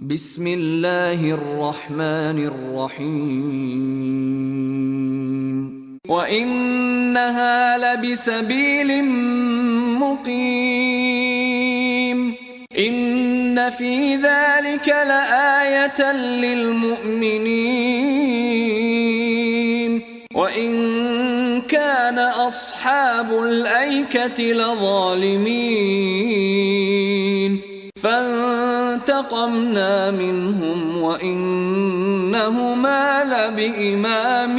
بسم الله الرحمن الرحيم وإنها لبسبيل مقيم إن في ذلك لآية للمؤمنين وإن كان أصحاب الأيكة لظالمين فانتقمنا منهم وإنهما لبإمام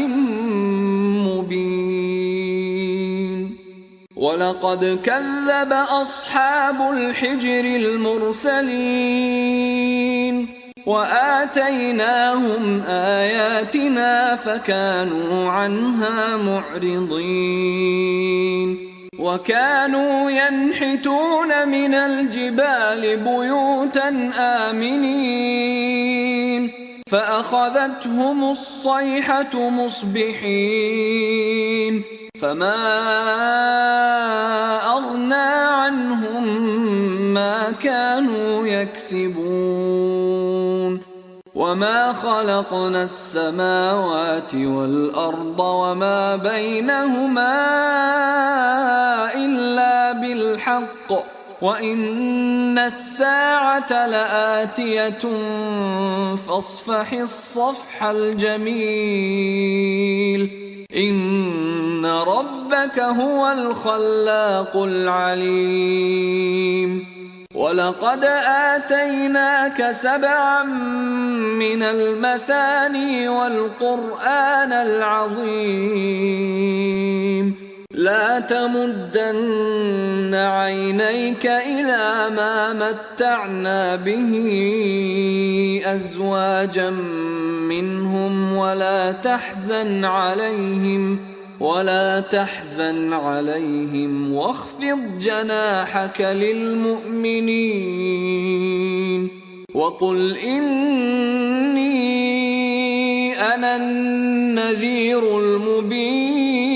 مبين ولقد كذب أصحاب الحجر المرسلين وآتيناهم آياتنا فكانوا عنها معرضين وكانوا ينحتون من الجبال بيوتا آمنين فأخذتهم الصيحة مصبحين فما أغنى عنهم ما كانوا يكسبون وما خلقنا السماوات والأرض وما بينهما إلا بالحق وإن الساعة لآتية فاصفح الصفح الجميل إن ربك هو الخلاق العليم ولقد آتيناك 7 من المثاني والقرآن العظيم لا تمدن عينيك إلى ما متعنا به أزواجا منهم ولا تحزن عليهم واخفض جناحك للمؤمنين وقل إني أنا النذير المبين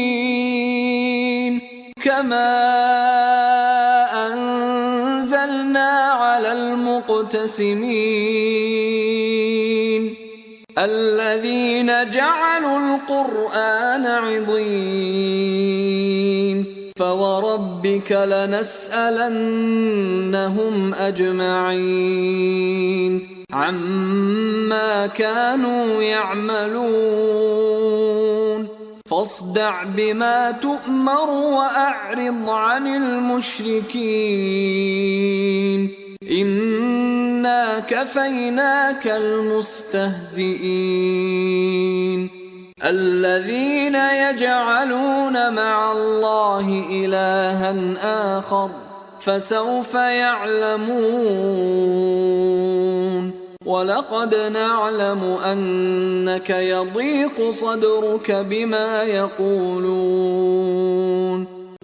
كما أنزلنا على المقتسمين الذين جعلوا القرآن عضين فوربك لنسألنهم أجمعين عما كانوا يعملون فاصدع بما تؤمر وأعرض عن المشركين إنا كفيناك المستهزئين الذين يجعلون مع الله إلها آخر فسوف يعلمون ولقد نعلم أنك يضيق صدرك بما يقولون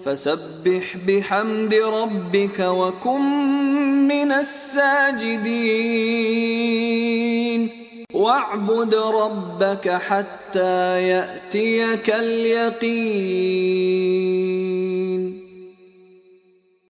فسبح بحمد ربك وكن من الساجدين واعبد ربك حتى يأتيك اليقين